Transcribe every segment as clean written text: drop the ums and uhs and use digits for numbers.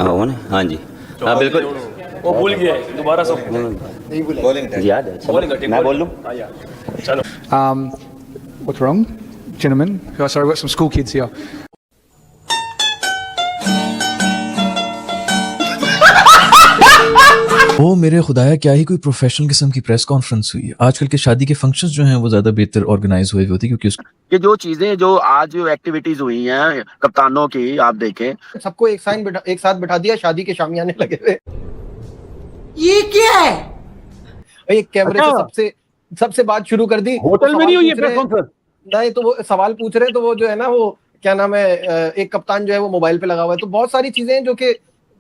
वो ना, हाँ जी, हाँ बिल्कुल। वो भूल गया है, दोबारा सब नहीं भूलेंगे। याद है, अच्छा, बोलेंगे, ठीक मैं बोल- बोल लूँ। हाँ यार, चलो। What's wrong, gentlemen? Oh, sorry, we've got some school kids here. ओ मेरे खुदाया, क्या ही कोई प्रोफेशनल किस्म की प्रेस कॉन्फ्रेंस हुई है। आजकल के शादी के फंक्शंस जो हैं वो ज्यादा बेहतर ऑर्गेनाइज हुए होते हैं, क्योंकि कि जो चीजें जो आज एक्टिविटीज हुई हैं कप्तानों की, आप देखें सबको एक साथ बिठा दिया, शादी के शामियाने लगे हुए। ये क्या है? एक कैमरे से सबसे बात शुरू कर दी। होटल में नहीं हुई है सवाल पूछ प्रेस रहे- कॉन्फ्रेंस। नहीं तो वो सवाल पूछ रहे, तो वो जो है ना, वो क्या नाम है, एक कप्तान जो है वो मोबाइल पे लगा हुआ है। तो बहुत सारी चीजें हैं जो कि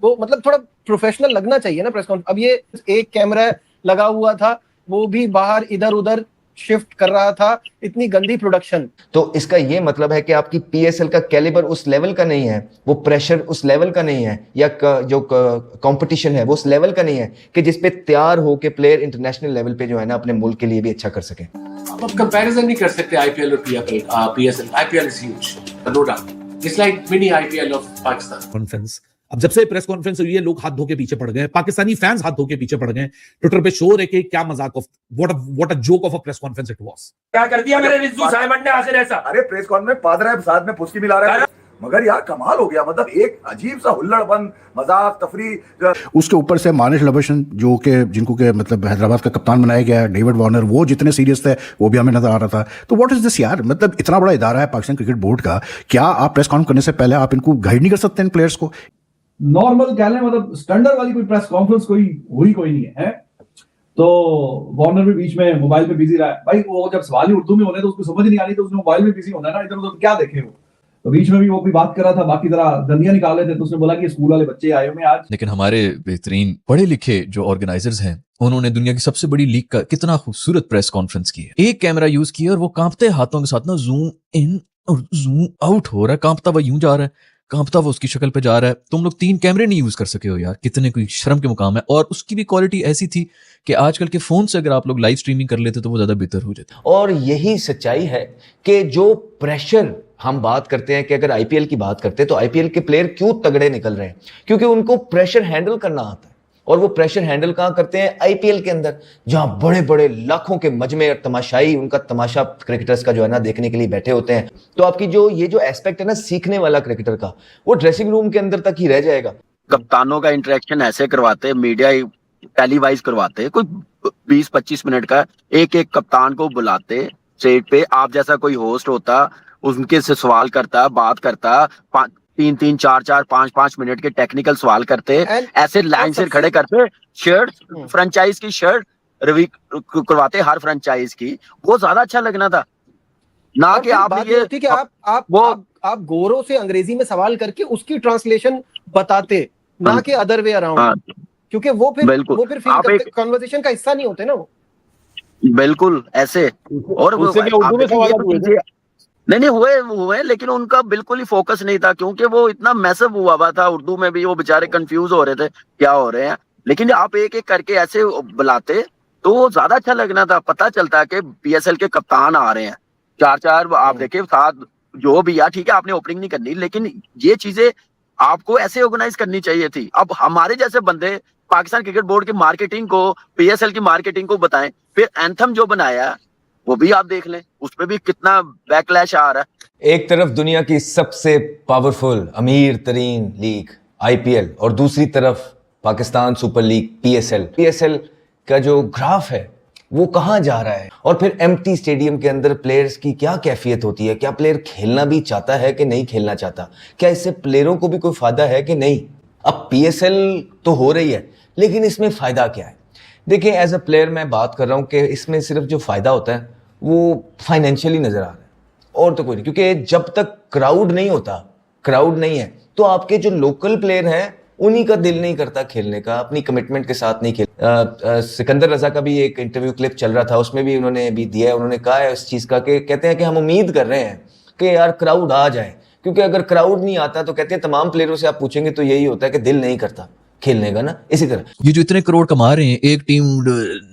वो मतलब थोड़ा प्रोफेशनल लगना चाहिए ना प्रेस कॉन्फ्रेंस। अब ये एक कैमरा लगा हुआ था, वो भी बाहर इधर उधर शिफ्ट कर रहा था, इतनी गंदी प्रोडक्शन। तो इसका ये मतलब है कि आपकी पीएसएल का कैलिबर उस लेवल का नहीं है, वो प्रेशर उस लेवल का नहीं है, या जो कंपटीशन है वो उस लेवल का नहीं है कि जिस पे तैयार हो के प्लेयर इंटरनेशनल लेवल पे जो है ना अपने मुल्क के लिए भी अच्छा कर सके। आप कंपैरिजन नहीं कर सकते आईपीएल और PSL. IPL is huge, no doubt. It's like mini IPL of Pakistan. Conference, अब जब से प्रेस कॉन्फ्रेंस हुई है लोग हाथ धो के पीछे पड़ गए, पाकिस्तानी फैंस हाथ धो के पीछे पड़ गए। ट्विटर पे शोर है कि क्या मजाक of what a joke of a press conference it was. क्या कर दिया मेरे रिजू साइमन ने आसिर ऐसा? अरे प्रेस कॉन्फ्रेंस में पादरा है, साथ में पुस्की मिला रहा है, मगर यार कमाल हो गया। मतलब एक अजीब सा हुल्लड़पन, मजाक, तफरी। उसके ऊपर से मानिश लबशन जो कि जिनको के मतलब हैदराबाद का कप्तान बनाया गया है, डेविड वार्नर, वो जितने सीरियस थे वो भी हमें नजर आ रहा था। तो व्हाट इज दिस यार, मतलब इतना बड़ा इदारा है पाकिस्तान क्रिकेट बोर्ड का, क्या आप प्रेस कॉन्फ्रेंस करने से पहले आप इनको गाइड नहीं कर सकते इन प्लेयर्स को? नॉर्मल कह लें, मतलब स्टैंडर्ड वाली कोई प्रेस कॉन्फ्रेंस कोई नहीं है। तो वार्नर भी बीच में मोबाइल पे बिजी रहा है। भाई वो जब सवाल ही उर्दू में होने तो उसको समझ नहीं आ रही, तो उसने मोबाइल में बिजी होना है ना, इधर उधर क्या देखे वो। तो बीच में भी वो कोई बात कर रहा था, बाकी तरह दंदियां निकाल रहे थे, तो उसने बोला कि स्कूल वाले बच्चे आए हुए आज। लेकिन हमारे बेहतरीन पढ़े लिखे जो ऑर्गेनाइजर्स हैं, उन्होंने दुनिया की सबसे बड़ी लीग का कितना खूबसूरत प्रेस कॉन्फ्रेंस की है। एक कैमरा यूज किया और वो कांपते हाथों के साथ ना जूम इन और जूम आउट हो रहा है, कांपता हुआ यूं जा रहा है, कांपता हुआ उसकी शक्ल पे जा रहा है। तुम लोग 3 कैमरे नहीं यूज कर सके हो यार, कितने कोई शर्म के मुकाम है। और उसकी भी क्वालिटी ऐसी थी कि आजकल के फोन से अगर आप लोग लाइव स्ट्रीमिंग कर लेते तो वो ज्यादा बेहतर हो जाता। और यही सच्चाई है कि जो प्रेशर हम बात करते हैं, कि अगर आईपीएल की बात करते हैं तो आईपीएल के प्लेयर क्यों तगड़े निकल रहे हैं, क्योंकि उनको प्रेशर हैंडल करना आता है। और वो प्रेशर हैंडल कहां करते हैं? आईपीएल के अंदर, जहां बड़े बड़े लाखों के मजमे और तमाशाई उनका तमाशा क्रिकेटर्स का जो है ना देखने के लिए बैठे होते हैं। तो आपकी जो ये जो एस्पेक्ट है ना सीखने वाला क्रिकेटर का, वो ड्रेसिंग रूम के अंदर तक ही रह जाएगा। कप्तानों का इंटरेक्शन ऐसे करवाते, मीडिया टेलीवाइज करवाते, कोई 20-25 मिनट का एक एक कप्तान को बुलाते स्टेज पे, आप जैसा कोई होस्ट होता, उनके से सवाल करता, बात करता, 3-3, 4-4, 5-5 मिनट के टेक्निकल सवाल करते, ऐसे लाइन से खड़े करते, शर्ट फ्रेंचाइज की शर्ट रिव्यू करवाते हर फ्रेंचाइज की। वो ज्यादा अच्छा लगना था ना कि आप ये कि आप गोरों से अंग्रेजी में सवाल करके उसकी ट्रांसलेशन बताते, ना कि अदर वे अराउंड, क्योंकि वो फिर कन्वर्सेशन का हिस्सा नहीं होते ना वो। बिल्कुल ऐसे। और उर्दू में सवाल नहीं हुए, लेकिन उनका बिल्कुल ही फोकस नहीं था, क्योंकि वो इतना मैसिव हुआ था उर्दू में भी, वो बेचारे कंफ्यूज हो रहे थे क्या हो रहे हैं। लेकिन आप एक एक करके ऐसे बुलाते तो वो ज्यादा अच्छा लगना था। पता चलता कि पीएसएल के कप्तान आ रहे हैं, 4-4 आप देखे साथ, जो भी यार ठीक है आपने ओपनिंग नहीं करनी, लेकिन ये चीजें आपको ऐसे ऑर्गेनाइज करनी चाहिए थी। अब हमारे जैसे बंदे पाकिस्तान क्रिकेट बोर्ड की मार्केटिंग को, पीएसएल की मार्केटिंग को बताएं, फिर एंथम जो बनाया वो भी आप देख लें, उसपे भी कितना बैकलैश आ रहा है। एक तरफ दुनिया की सबसे पावरफुल अमीर तरीन लीग आईपीएल, और दूसरी तरफ पाकिस्तान सुपर लीग पीएसएल का जो ग्राफ है वो कहां जा रहा है। और फिर एम्प्टी स्टेडियम के अंदर प्लेयर्स की क्या कैफियत होती है, क्या प्लेयर खेलना भी चाहता है कि नहीं खेलना चाहता, क्या इससे प्लेयरों को भी कोई फायदा है कि नहीं। अब पीएसएल तो हो रही है, लेकिन इसमें फायदा क्या है? देखिए, एज अ प्लेयर मैं बात कर रहा हूं कि इसमें सिर्फ जो फायदा होता है वो फाइनेंशियली नजर आ रहा है, और तो कोई नहीं। क्योंकि जब तक क्राउड नहीं होता, क्राउड नहीं है, तो आपके जो लोकल प्लेयर हैं उन्हीं का दिल नहीं करता खेलने का, अपनी कमिटमेंट के साथ नहीं खेल। सिकंदर रजा का भी एक इंटरव्यू क्लिप चल रहा था, उसमें भी उन्होंने भी दिया है, उन्होंने कहा है इस चीज का कि कहते हैं कि हम उम्मीद कर रहे हैं कि यार क्राउड आ जाए, क्योंकि अगर क्राउड नहीं आता तो कहते हैं तमाम प्लेयरों से आप पूछेंगे तो यही होता है कि दिल नहीं करता खेलने का ना। इसी तरह ये जो इतने करोड़ कमा रहे हैं, एक टीम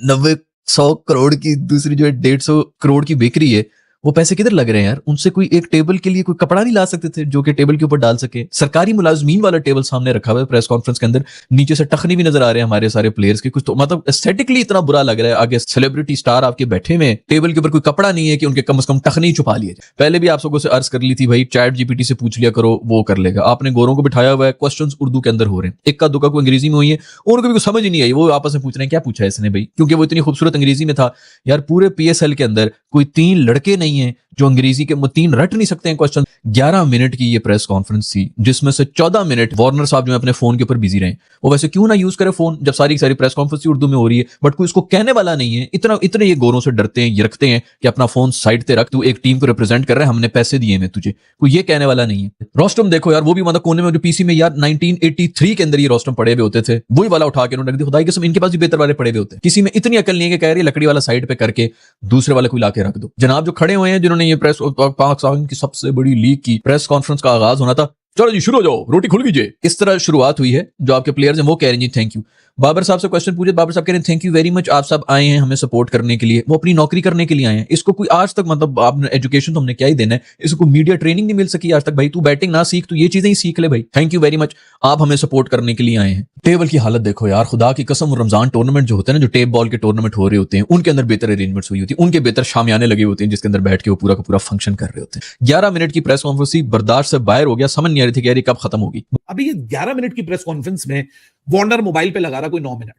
90-100 करोड़ की, दूसरी जो है 150 करोड़ की बिक रही है, वो पैसे किधर लग रहे हैं यार? उनसे कोई एक टेबल के लिए कोई कपड़ा नहीं ला सकते थे जो कि टेबल के ऊपर डाल सके? सरकारी मुलाजमीन वाला टेबल सामने रखा हुआ है प्रेस कॉन्फ्रेंस के अंदर, नीचे से टखनी भी नजर आ रहे हैं हमारे सारे प्लेयर्स के। कुछ तो मतलब एस्थेटिकली इतना बुरा लग रहा है, आगे सेलिब्रिटी स्टार आपके बैठे हुए, टेबल के ऊपर कोई कपड़ा नहीं है कि उनके कम से कम टखनी छुपा लिए जाए। पहले भी आप सबको से अर्ज कर ली थी भाई, चैट जीपीटी से पूछ लिया करो, वो कर लेगा। आपने गोरों को बिठाया हुआ है, क्वेश्चंस उर्दू के अंदर हो रहे हैं, इक्का दुक्का को अंग्रेजी में हुई है, उनको भी कुछ समझ ही नहीं आई, वो आपस में पूछ रहे हैं क्या पूछा है इसने भाई, क्योंकि वो इतनी खूबसूरत अंग्रेजी में था। यार पूरे पीएसएल के अंदर कोई 3 लड़के नहीं है जो अंग्रेजी के 3 रट नहीं सकते हैं क्वेश्चन। 11 मिनट की ये प्रेस कॉन्फ्रेंस थी, जिसमें से 14 मिनट वार्नर साहब जो अपने फोन के ऊपर बिजी रहे। वो वैसे क्यों ना यूज करे फोन जब सारी प्रेस कॉन्फ्रेंस उर्दू में हो रही है, बट कोई इसको कहने वाला नहीं है। इतने ये गोरों से डरते हैं, ये रखते हैं कि अपना फोन साइड पे रख, तू एक टीम को रिप्रेजेंट कर रहा है, हमने पैसे दिए हैं तुझे, कोई ये कहने वाला नहीं है। रोस्टम देखो यार, वो भी मतलब कोने में जो पीसी में यार 1983 के अंदर ये रोस्टम पड़े हुए होते थे, वही वाला उठा के उन्होंने रख दिया। खुदाई कसम इनके पास भी बेहतर वाले पड़े हुए होते हैं। किसी में इतनी अकल नहीं है कि कह रही लकड़ी वाला साइड पे करके दूसरे वाले को लाके रख दो। जनाब जो खड़े हुए हैं, जिन्होंने ये प्रेस पाकिस्तान की सबसे बड़ी लीग की प्रेस कॉन्फ्रेंस का आगाज होना था, चलो जी शुरू हो जाओ, रोटी खुल लीजिए, इस तरह शुरुआत हुई है। जो आपके प्लेयर्स हैं वो कह रहे हैं जी थैंक यू। बाबर साहब से क्वेश्चन पूछे, बाबर साहब कह रहे हैं थैंक यू वेरी मच, आप सब आए हैं हमें सपोर्ट करने के लिए, वो अपनी नौकरी करने के लिए आए हैं। इसको कोई आज तक मतलब आपने एजुकेशन तो हमने क्या ही देना है, इसको मीडिया ट्रेनिंग नहीं मिल सकी आज तक। भाई तू बैटिंग ना सीख, तू ये चीजें ही सीख ले भाई। थैंक यू वेरी मच, आप हमें सपोर्ट करने के लिए आए हैं। टेबल की हालत देखो यार, खुदा की कसम, रमजान टूर्नामेंट जो होते हैं ना, जो टेप बॉल के टूर्नामेंट हो रहे होते हैं, उनके अंदर बेहतर अरेंजमेंट्स हुई होती है, उनके बेहतर शामियाने लगे होते हैं जिसके अंदर बैठ के वो पूरा का पूरा फंक्शन कर रहे होते हैं। 11 मिनट की प्रेस कॉन्फ्रेंस थी, बर्दाश्त से बाहर हो गया, समझ नहीं आ रही थी कि यार ये कब खत्म होगी। अभी ये 11 मिनट की प्रेस कॉन्फ्रेंस में वार्नर मोबाइल पे लगा रहा कोई 9 मिनट,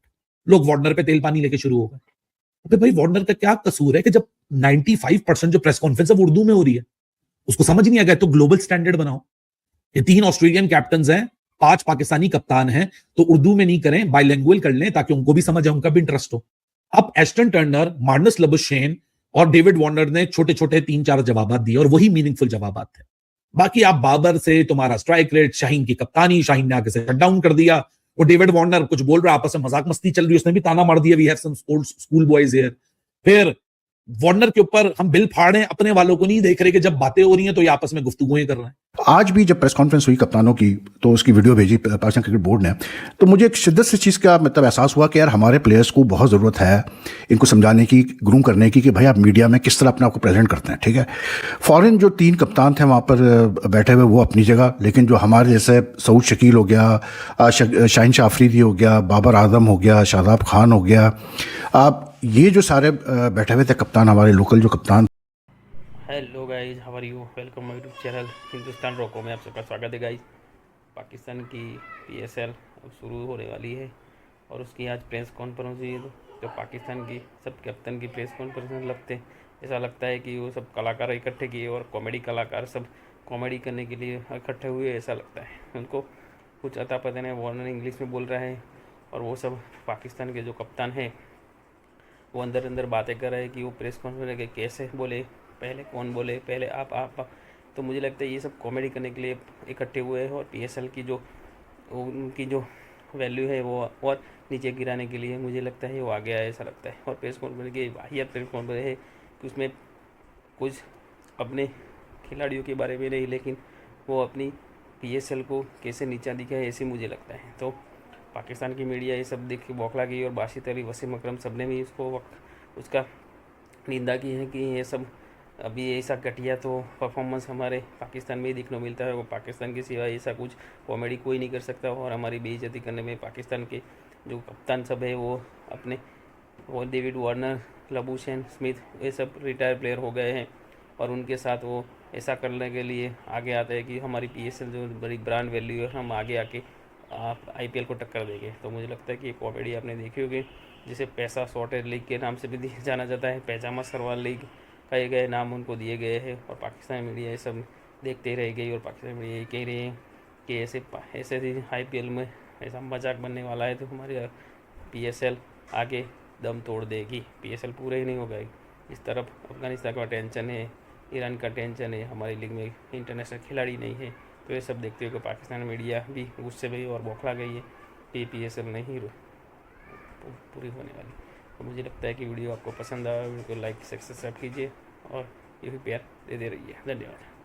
लोग वार्नर पे तेल पानी लेके शुरू हो गए। अबे भाई वार्नर का क्या कसूर है कि जब 95% जो प्रेस कॉन्फ्रेंस है वो उर्दू में हो रही है, उसको समझ नहीं आ गया तो ग्लोबल स्टैंडर्ड बनाओ। ये 3 ऑस्ट्रेलियन कैप्टन हैं, 5 पाकिस्तानी कप्तान हैं, तो उर्दू में नहीं करें, बाइलिंगुअल कर लें ताकि उनको भी समझ आए, उनका भी इंटरेस्ट हो। अब एस्टन टर्नर, मार्नस लबुशेन और डेविड वार्नर ने छोटे छोटे 3-4 जवाब दिए और वही मीनिंगफुल जवाब थे। बाकी आप बाबर से तुम्हारा स्ट्राइक रेट, शाहीन की कप्तानी, शाहीन ने आगे से शट डाउन कर दिया, वो डेविड वार्नर कुछ बोल रहा है, आपस में मजाक मस्ती चल रही है, उसने भी ताना मार दिया, we have some old school boys here. फिर वार्नर के ऊपर हम बिल फाड़े, अपने वालों को नहीं देख रहे कि जब बातें हो रही हैं तो ये आपस में गुफ्तगूएं कर रहे हैं। आज भी जब प्रेस कॉन्फ्रेंस हुई कप्तानों की, तो उसकी वीडियो भेजी पाकिस्तान क्रिकेट बोर्ड ने, तो मुझे एक शिद्दत से चीज़ का मतलब एहसास हुआ कि यार हमारे प्लेयर्स को बहुत ज़रूरत है इनको समझाने की, ग्रूम करने की कि भाई आप मीडिया में किस तरह अपने आप को प्रेजेंट करते हैं। ठीक है, फॉरेन जो 3 कप्तान थे वहाँ पर बैठे हुए वो अपनी जगह, लेकिन जो हमारे जैसे सऊद शकील हो गया, शाहीन शाह अफरीदी हो गया, बाबर आजम हो गया, शादाब खान हो गया, आप ये जो सारे बैठे हुए थे कप्तान, हमारे लोकल जो कप्तान। Hello guys, how are you, welcome my YouTube channel Hindustan रॉको में आप सबका स्वागत है गाइस। पाकिस्तान की पीएसएल अब शुरू होने वाली है और उसकी आज प्रेस कॉन्फ्रेंस हुई, तो पाकिस्तान की सब कैप्टन की प्रेस कॉन्फ्रेंस लगते ऐसा लगता है कि वो सब कलाकार इकट्ठे किए और कॉमेडी कलाकार सब कॉमेडी करने के लिए इकट्ठे हुए, ऐसा लगता है। उनको कुछ अता पता नहीं, वार्नर इंग्लिश में बोल रहा है और वो सब पाकिस्तान के जो कप्तान हैं वो अंदर अंदर बातें कर रहे हैं कि वो प्रेस कॉन्फ्रेंस के कैसे बोले, पहले कौन बोले, पहले आप। तो मुझे लगता है ये सब कॉमेडी करने के लिए इकट्ठे हुए हैं और पीएसएल की जो उनकी जो वैल्यू है वो और नीचे गिराने के लिए मुझे लगता है वो आ गया है, ऐसा लगता है। और प्रेस कॉन्फ्रेंस की वाहियात प्रेस कॉन्फ्रेंस है कि उसमें कुछ अपने खिलाड़ियों के बारे में नहीं, लेकिन वो अपनी पीएसएल को कैसे नीचा दिखा है ऐसे मुझे लगता है। तो पाकिस्तान की मीडिया ये सब देख के बौखला गई और बाशित अली, वसीम अकरम सब ने भी उसका निंदा की है कि ये सब अभी ऐसा घटिया तो परफॉर्मेंस हमारे पाकिस्तान में ही देखने को मिलता है। वो पाकिस्तान के सिवाय ऐसा कुछ कॉमेडी कोई नहीं कर सकता और हमारी बेइज्जती करने में पाकिस्तान के जो कप्तान सब है वो अपने वो डेविड वार्नर, लबुशेन, स्मिथ ये सब रिटायर प्लेयर हो गए हैं और उनके साथ वो ऐसा करने के लिए आगे आता है कि हमारी पीएसएल जो बड़ी ब्रांड वैल्यू है हम आगे आके आप आईपीएल को टक्कर देंगे। तो मुझे लगता है कि ये कॉमेडी आपने देखी होगी, जिसे पैसा सॉर्टेड लीग के नाम से भी जाना जाता है, पैजामा सरवाल लीग कहे गए नाम उनको दिए गए हैं। और पाकिस्तान मीडिया ये सब देखते रह गई और पाकिस्तान मीडिया ये कह रही है कि ऐसे आईपीएल में ऐसा मजाक बनने वाला है तो हमारी पीएसएल आगे दम तोड़ देगी, पीएसएल पूरे ही नहीं होगा। इस तरफ अफगानिस्तान का टेंशन है, ईरान का टेंशन है, हमारी लीग में इंटरनेशनल खिलाड़ी नहीं है। तो ये सब देखते हुए पाकिस्तान मीडिया भी गुस्से में और बौखला गई है कि पीएसएल नहीं पूरी होने वाली। तो मुझे लगता है कि वीडियो आपको पसंद आया, वीडियो को लाइक सब्सक्राइब कीजिए और ये भी प्यार दे रही है। धन्यवाद।